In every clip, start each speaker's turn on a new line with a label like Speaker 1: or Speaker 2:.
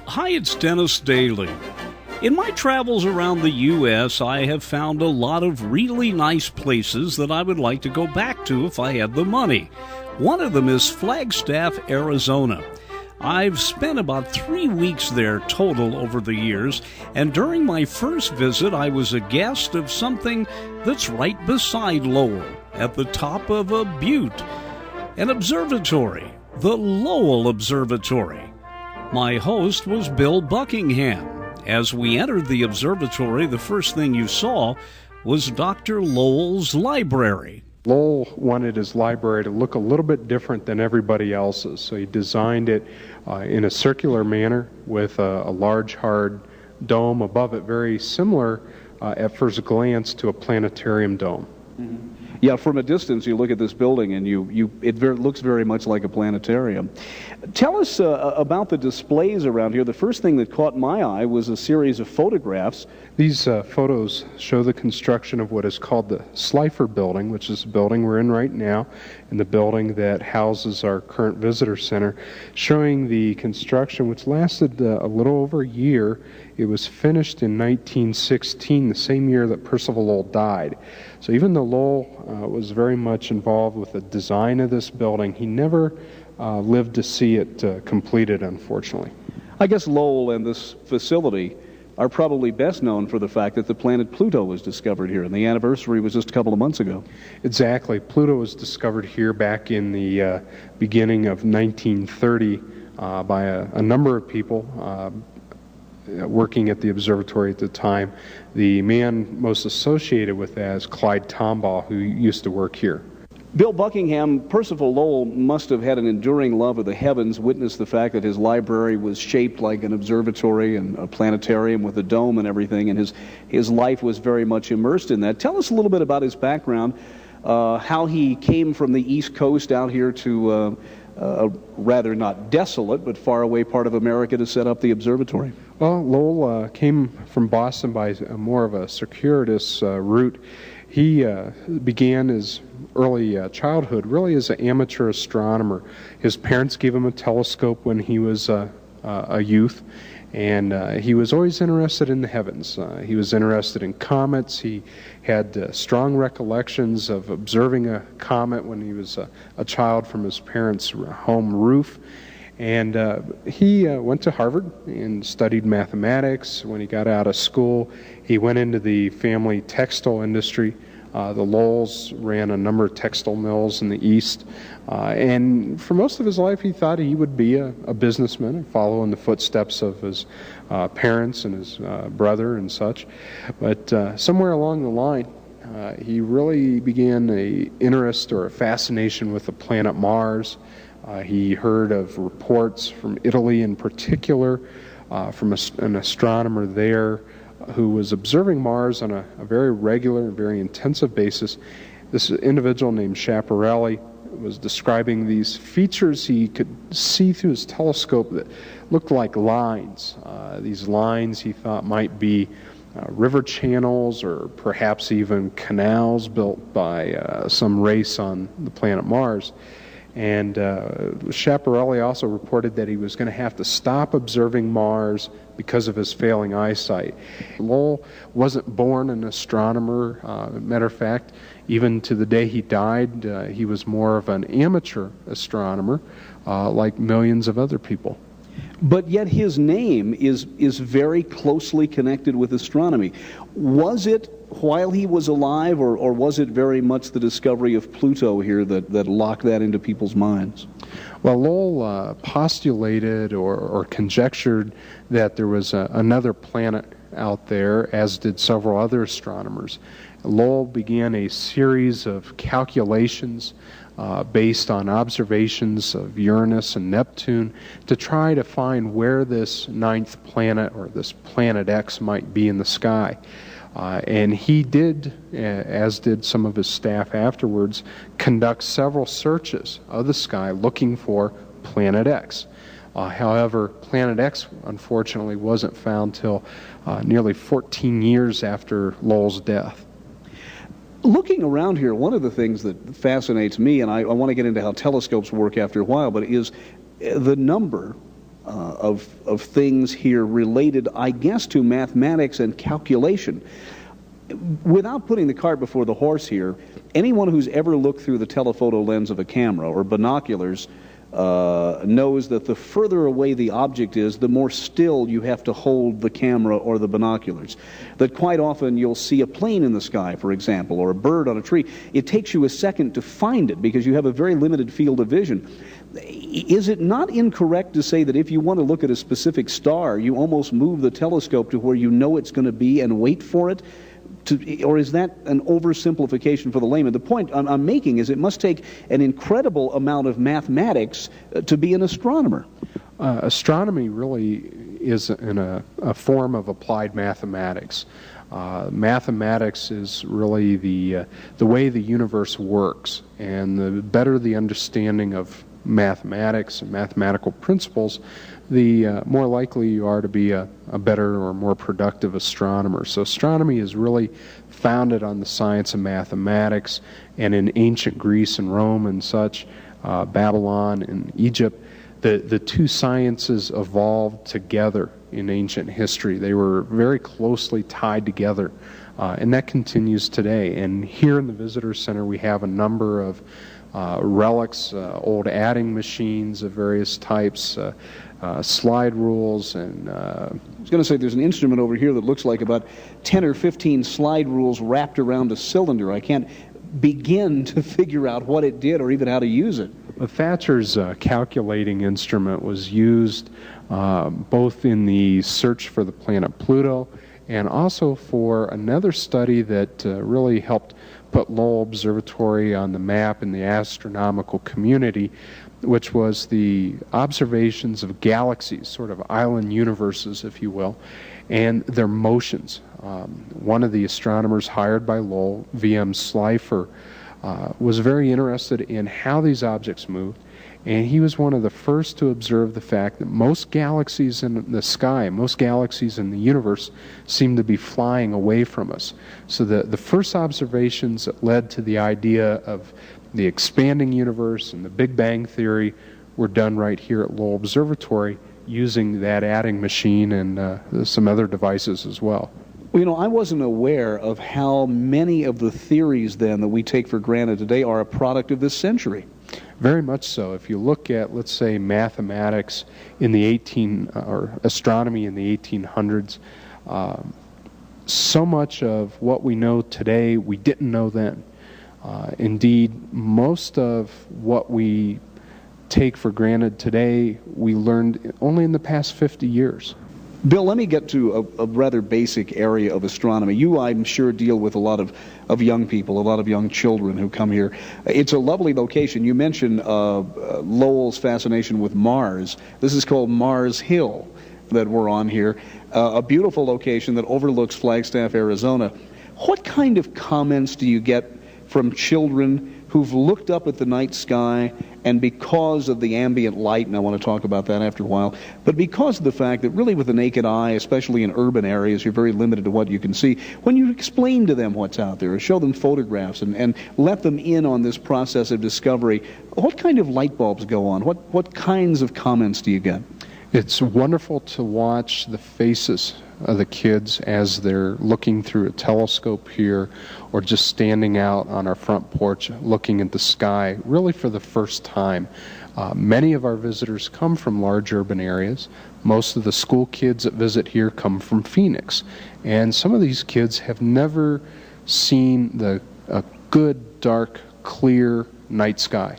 Speaker 1: Hi, it's Dennis Daly. In my travels around the U.S., I have found a lot of really nice places that I would like to go back to if I had the money. One of them is Flagstaff, Arizona. I've spent about 3 weeks there total over the years, and during my first visit, I was a guest of something that's right beside Lowell, at the top of a butte, an observatory, the Lowell Observatory. My host was Bill Buckingham. As we entered the observatory, the first thing you saw was Dr. Lowell's library.
Speaker 2: Lowell wanted his library to look a little bit different than everybody else's, so he designed it in a circular manner with a large hard dome above it, very similar at first glance to a planetarium dome.
Speaker 3: Mm-hmm. Yeah, from a distance you look at this building and it looks very much like a planetarium. Tell us about the displays around here. The first thing that caught my eye was a series of photographs.
Speaker 2: These photos show the construction of what is called the Slifer building, which is the building we're in right now, and the building that houses our current visitor center, showing the construction which lasted a little over a year. It was finished in 1916, the same year that Percival Lowell died. So even though Lowell was very much involved with the design of this building, he never lived to see it completed, unfortunately.
Speaker 3: I guess Lowell and this facility are probably best known for the fact that the planet Pluto was discovered here, and the anniversary was just a couple of months ago.
Speaker 2: Exactly. Pluto was discovered here back in the beginning of 1930 by a number of people working at the observatory at the time. The man most associated with that is Clyde Tombaugh, who used to work here.
Speaker 3: Bill Buckingham, Percival Lowell must have had an enduring love of the heavens, witnessed the fact that his library was shaped like an observatory and a planetarium with a dome and everything, and his life was very much immersed in that. Tell us a little bit about his background, how he came from the East Coast out here to a rather not desolate but far away part of America to set up the observatory.
Speaker 2: Well, Lowell came from Boston by more of a circuitous route. He began his early childhood really as an amateur astronomer. His parents gave him a telescope when he was a youth, and he was always interested in the heavens. He was interested in comets. He had strong recollections of observing a comet when he was a child from his parents' home roof. And he went to Harvard and studied mathematics. When he got out of school, he went into the family textile industry. The Lowells ran a number of textile mills in the East. And for most of his life, he thought he would be a businessman and follow in the footsteps of his parents and his brother and such. But somewhere along the line, he really began an interest or a fascination with the planet Mars. He heard of reports from Italy in particular, from an astronomer there who was observing Mars on a very regular and very intensive basis. This individual named Schiaparelli was describing these features he could see through his telescope that looked like lines. These lines he thought might be river channels or perhaps even canals built by some race on the planet Mars. And Schiaparelli also reported that he was going to have to stop observing Mars because of his failing eyesight. Lowell wasn't born an astronomer. Matter of fact, even to the day he died, he was more of an amateur astronomer, like millions of other people.
Speaker 3: But yet his name is very closely connected with astronomy. Was it while he was alive, or was it very much the discovery of Pluto here that locked that into people's minds?
Speaker 2: Well, Lowell postulated or conjectured that there was another planet out there, as did several other astronomers. Lowell began a series of calculations based on observations of Uranus and Neptune to try to find where this ninth planet or this planet X might be in the sky. And he did, as did some of his staff afterwards, conduct several searches of the sky looking for Planet X. However, Planet X, unfortunately, wasn't found till nearly 14 years after Lowell's death.
Speaker 3: Looking around here, one of the things that fascinates me, and I want to get into how telescopes work after a while, but is the number of things here related, I guess, to mathematics and calculation. Without putting the cart before the horse here, anyone who's ever looked through the telephoto lens of a camera or binoculars knows that the further away the object is, the more still you have to hold the camera or the binoculars. That quite often you'll see a plane in the sky, for example, or a bird on a tree. It takes you a second to find it because you have a very limited field of vision. Is it not incorrect to say that if you want to look at a specific star, you almost move the telescope to where you know it's going to be and wait for it? Or is that an oversimplification for the layman? The point I'm making is it must take an incredible amount of mathematics to be an astronomer.
Speaker 2: Astronomy really is a form of applied mathematics. Mathematics is really the way the universe works, and the better the understanding of mathematics and mathematical principles, the more likely you are to be a better or more productive astronomer. So astronomy is really founded on the science of mathematics, and in ancient Greece and Rome and such, Babylon and Egypt, the two sciences evolved together in ancient history. They were very closely tied together, and that continues today. And here in the Visitor Center we have a number of relics, old adding machines of various types, slide rules, and
Speaker 3: I was going to say there's an instrument over here that looks like about 10 or 15 slide rules wrapped around a cylinder. I can't begin to figure out what it did or even how to use it.
Speaker 2: Thatcher's calculating instrument was used both in the search for the planet Pluto and also for another study that really helped put Lowell Observatory on the map in the astronomical community, which was the observations of galaxies, sort of island universes, if you will, and their motions. One of the astronomers hired by Lowell, V.M. Slipher, was very interested in how these objects moved, and he was one of the first to observe the fact that most galaxies in the sky, most galaxies in the universe, seem to be flying away from us. So the first observations that led to the idea of the expanding universe and the Big Bang Theory were done right here at Lowell Observatory using that adding machine and some other devices as well.
Speaker 3: Well, you know, I wasn't aware of how many of the theories then that we take for granted today are a product of this century.
Speaker 2: Very much so. If you look at, let's say, mathematics in the or astronomy in the 1800s, so much of what we know today we didn't know then. Indeed, most of what we take for granted today we learned only in the past 50 years.
Speaker 3: Bill, let me get to a rather basic area of astronomy. You, I'm sure, deal with a lot of young people, a lot of young children who come here. It's a lovely location. You mentioned Lowell's fascination with Mars. This is called Mars Hill that we're on here. A beautiful location that overlooks Flagstaff, Arizona. What kind of comments do you get from children who've looked up at the night sky, and because of the ambient light, and I want to talk about that after a while, but because of the fact that really with the naked eye, especially in urban areas, you're very limited to what you can see. When you explain to them what's out there, or show them photographs, and let them in on this process of discovery, what kind of light bulbs go on? What kinds of comments do you get?
Speaker 2: It's wonderful to watch the faces of the kids as they're looking through a telescope here or just standing out on our front porch looking at the sky really for the first time. Many of our visitors come from large urban areas. Most of the school kids that visit here come from Phoenix. And some of these kids have never seen a good, dark, clear night sky.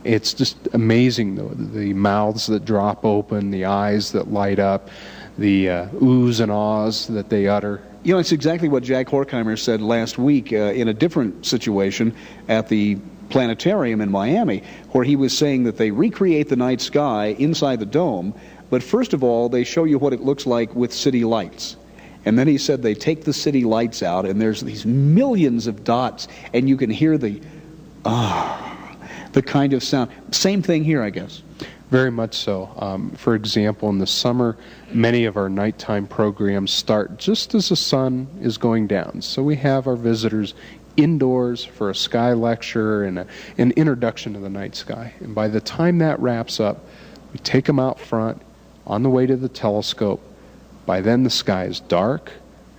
Speaker 2: It's just amazing, the mouths that drop open, the eyes that light up, the oohs and ahs that they utter.
Speaker 3: You know, it's exactly what Jack Horkheimer said last week in a different situation at the planetarium in Miami, where he was saying that they recreate the night sky inside the dome, but first of all, they show you what it looks like with city lights. And then he said they take the city lights out, and there's these millions of dots, and you can hear the kind of sound. Same thing here, I guess.
Speaker 2: Very much so. For example, in the summer, many of our nighttime programs start just as the sun is going down. So we have our visitors indoors for a sky lecture and an introduction to the night sky. And by the time that wraps up, We take them out front on the way to the telescope. By then the sky is dark,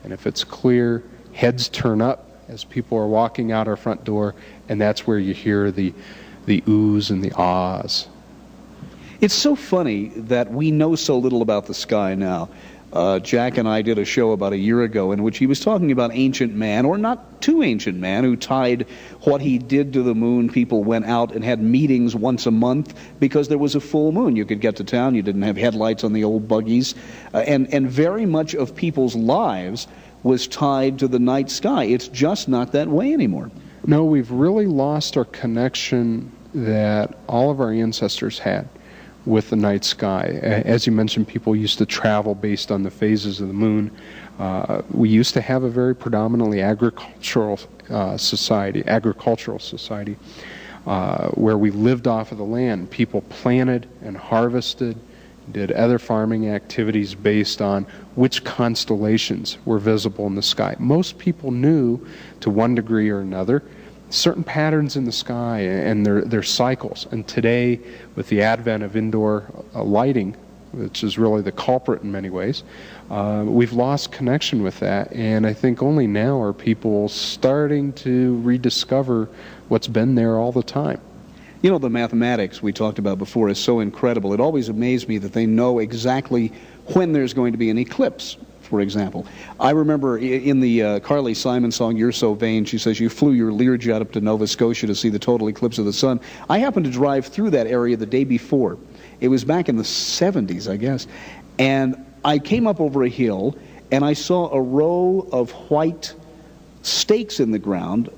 Speaker 2: and if it's clear, heads turn up as people are walking out our front door, and that's where you hear the oohs and the ahs.
Speaker 3: It's so funny that we know so little about the sky now. Jack and I did a show about a year ago in which he was talking about ancient man, or not too ancient man, who tied what he did to the moon. People went out and had meetings once a month because there was a full moon. You could get to town, you didn't have headlights on the old buggies, and very much of people's lives was tied to the night sky. It's just not that way anymore.
Speaker 2: No, we've really lost our connection that all of our ancestors had with the night sky. As you mentioned, people used to travel based on the phases of the moon. We used to have a very predominantly agricultural society, where we lived off of the land. People planted and harvested, did other farming activities based on which constellations were visible in the sky. Most people knew, to one degree or another, certain patterns in the sky and their cycles. And today, with the advent of indoor lighting, which is really the culprit in many ways, we've lost connection with that. And I think only now are people starting to rediscover what's been there all the time.
Speaker 3: You know, the mathematics we talked about before is so incredible. It always amazed me that they know exactly when there's going to be an eclipse, for example. I remember in the Carly Simon song, You're So Vain, she says, you flew your Learjet up to Nova Scotia to see the total eclipse of the sun. I happened to drive through that area the day before. It was back in the 70s, I guess. And I came up over a hill, and I saw a row of white stakes in the ground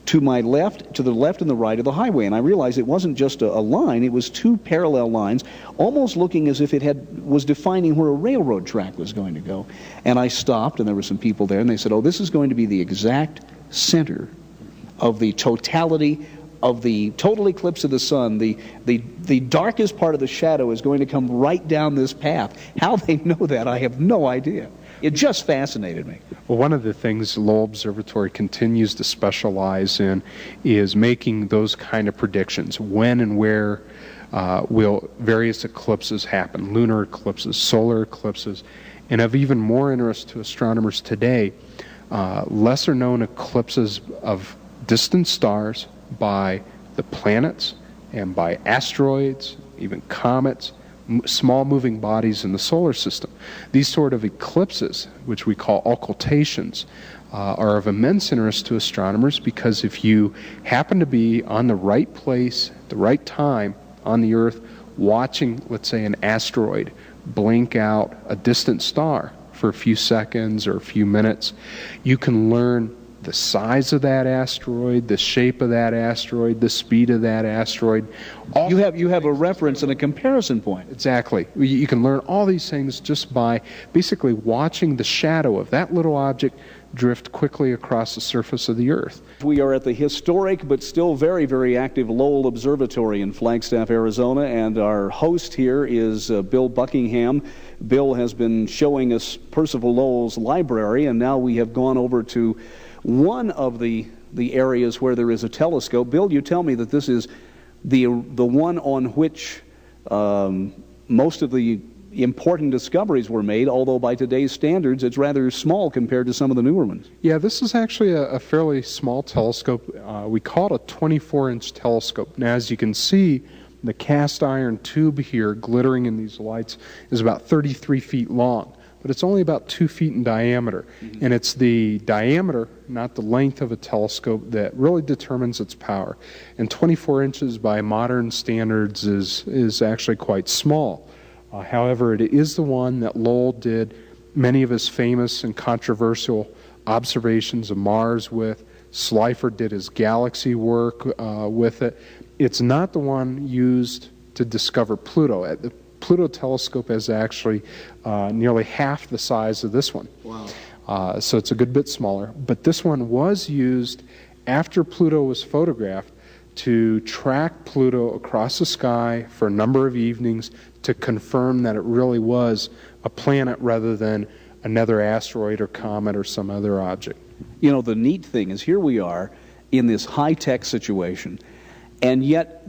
Speaker 3: to my left, to the left and the right of the highway. And I realized it wasn't just a line, it was two parallel lines, almost looking as if it was defining where a railroad track was going to go. And I stopped, and there were some people there, and they said, oh, this is going to be the exact center of the totality of the total eclipse of the sun. The darkest part of the shadow is going to come right down this path. How they know that, I have no idea. It just fascinated me.
Speaker 2: Well, one of the things Lowell Observatory continues to specialize in is making those kind of predictions. When and where will various eclipses happen, lunar eclipses, solar eclipses, and of even more interest to astronomers today, lesser known eclipses of distant stars by the planets and by asteroids, even comets, small moving bodies in the solar system. These sort of eclipses, which we call occultations, are of immense interest to astronomers because if you happen to be on the right place, the right time on the Earth, watching, let's say, an asteroid blink out a distant star for a few seconds or a few minutes, you can learn the size of that asteroid, the shape of that asteroid, the speed of that asteroid.
Speaker 3: You have a reference and a comparison point.
Speaker 2: Exactly. You can learn all these things just by basically watching the shadow of that little object drift quickly across the surface of the Earth.
Speaker 3: We are at the historic but still very, very active Lowell Observatory in Flagstaff, Arizona, and our host here is Bill Buckingham. Bill has been showing us Percival Lowell's library, and now we have gone over to one of the areas where there is a telescope. Bill, you tell me that this is the one on which most of the important discoveries were made, although by today's standards it's rather small compared to some of the newer ones.
Speaker 2: Yeah, this is actually a fairly small telescope. We call it a 24-inch telescope. Now, as you can see, the cast iron tube here glittering in these lights is about 33 feet long, but it's only about 2 feet in diameter. Mm-hmm. And it's the diameter, not the length of a telescope, that really determines its power. And 24 inches by modern standards is actually quite small. However, it is the one that Lowell did many of his famous and controversial observations of Mars with. Slipher did his galaxy work with it. It's not the one used to discover Pluto. The Pluto telescope is actually nearly half the size of this one. Wow. So it's a good bit smaller. But this one was used after Pluto was photographed to track Pluto across the sky for a number of evenings to confirm that it really was a planet rather than another asteroid or comet or some other object.
Speaker 3: You know, the neat thing is here we are in this high-tech situation, and yet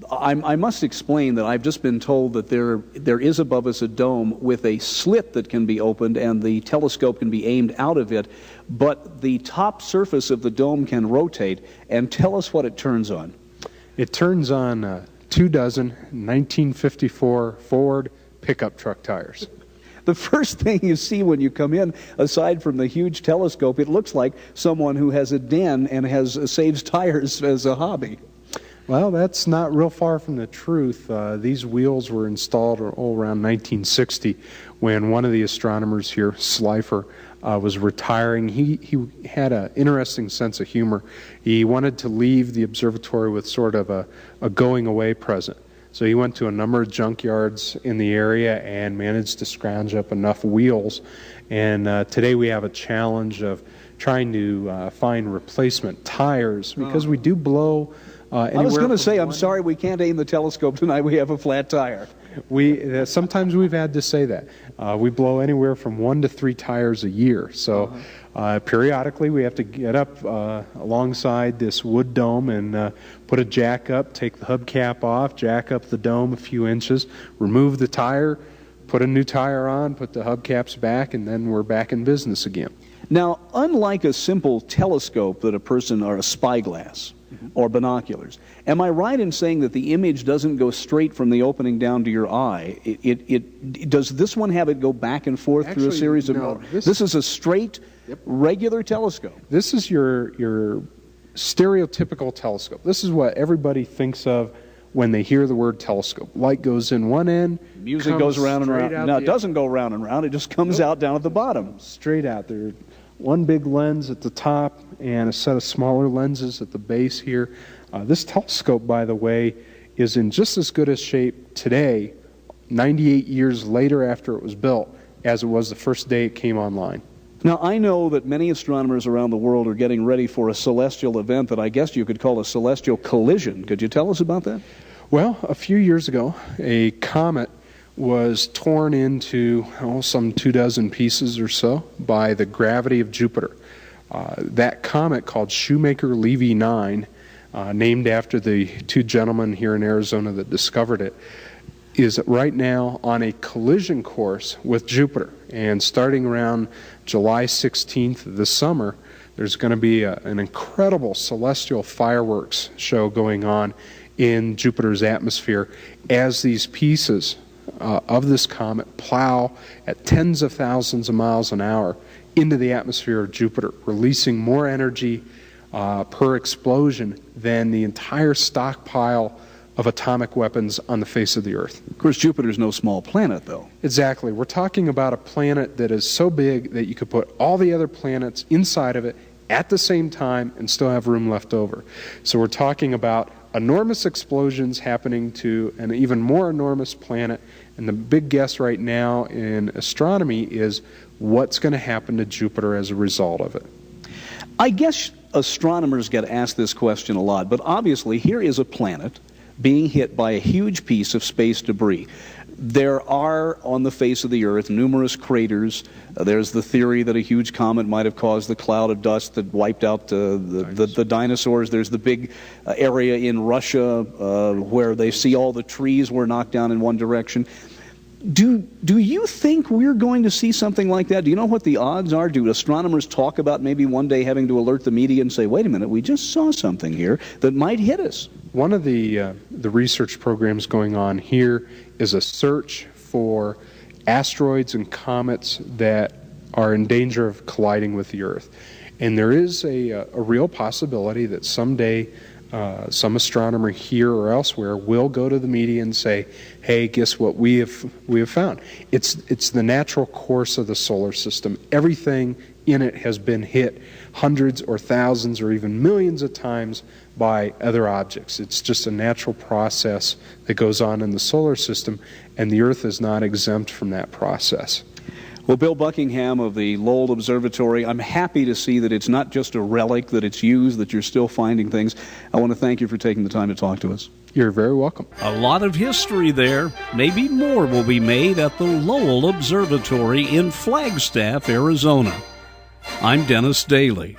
Speaker 3: I must explain that I've just been told that there is above us a dome with a slit that can be opened and the telescope can be aimed out of it, but the top surface of the dome can rotate. And tell us what it turns on.
Speaker 2: It turns on 2 dozen 1954 Ford pickup truck tires.
Speaker 3: The first thing you see when you come in, aside from the huge telescope, it looks like someone who has a den and saves tires as a hobby.
Speaker 2: Well, that's not real far from the truth. These wheels were installed around 1960 when one of the astronomers here, Slifer, was retiring. He had an interesting sense of humor. He wanted to leave the observatory with sort of a going-away present. So he went to a number of junkyards in the area and managed to scrounge up enough wheels. And today we have a challenge of trying to find replacement tires because we do blow
Speaker 3: I was going to say, I'm sorry we can't aim the telescope tonight. We have a flat tire.
Speaker 2: Sometimes we've had to say that. We blow anywhere from 1 to 3 tires a year. So periodically we have to get up alongside this wood dome and put a jack up, take the hubcap off, jack up the dome a few inches, remove the tire, put a new tire on, put the hubcaps back, and then we're back in business again.
Speaker 3: Now, unlike a simple telescope that a person, or a spyglass, or binoculars, am I right in saying that the image doesn't go straight from the opening down to your eye? Does this one have it go back and forth through a series of...
Speaker 2: No,
Speaker 3: this is a straight, regular telescope.
Speaker 2: This is your stereotypical telescope. This is what everybody thinks of when they hear the word telescope. Light goes in one end,
Speaker 3: music goes around and around. No, it doesn't go round and round. It just comes out down at the bottom.
Speaker 2: Straight out. There's one big lens at the top and a set of smaller lenses at the base here. This telescope, by the way, is in just as good a shape today, 98 years later after it was built, as it was the first day it came online.
Speaker 3: Now, I know that many astronomers around the world are getting ready for a celestial event that I guess you could call a celestial collision. Could you tell us about that?
Speaker 2: Well, a few years ago, a comet was torn into some 2 dozen pieces or so by the gravity of Jupiter. That comet, called Shoemaker-Levy 9, named after the 2 gentlemen here in Arizona that discovered it, is right now on a collision course with Jupiter. And starting around July 16th this summer, there's going to be an incredible celestial fireworks show going on in Jupiter's atmosphere as these pieces of this comet plow at tens of thousands of miles an hour into the atmosphere of Jupiter, releasing more energy per explosion than the entire stockpile of atomic weapons on the face of the Earth.
Speaker 3: Of course, Jupiter's no small planet, though.
Speaker 2: Exactly. We're talking about a planet that is so big that you could put all the other planets inside of it at the same time and still have room left over. So we're talking about enormous explosions happening to an even more enormous planet, and the big guess right now in astronomy is what's going to happen to Jupiter as a result of it.
Speaker 3: I guess astronomers get asked this question a lot, but obviously here is a planet being hit by a huge piece of space debris. There are, on the face of the Earth, numerous craters. There's the theory that a huge comet might have caused the cloud of dust that wiped out the dinosaurs. There's the big area in Russia where they see all the trees were knocked down in one direction. Do you think we're going to see something like that? Do you know what the odds are? Do astronomers talk about maybe one day having to alert the media and say, wait a minute, we just saw something here that might hit us?
Speaker 2: One of the research programs going on here is a search for asteroids and comets that are in danger of colliding with the Earth. And there is a real possibility that someday some astronomer here or elsewhere will go to the media and say, hey, guess what we have found? It's the natural course of the solar system. Everything in it has been hit hundreds or thousands or even millions of times by other objects. It's just a natural process that goes on in the solar system, and the Earth is not exempt from that process.
Speaker 3: Well, Bill Buckingham of the Lowell Observatory, I'm happy to see that it's not just a relic, that it's used, that you're still finding things. I want to thank you for taking the time to talk to us.
Speaker 2: You're very welcome.
Speaker 1: A lot of history there. Maybe more will be made at the Lowell Observatory in Flagstaff, Arizona. I'm Dennis Daly.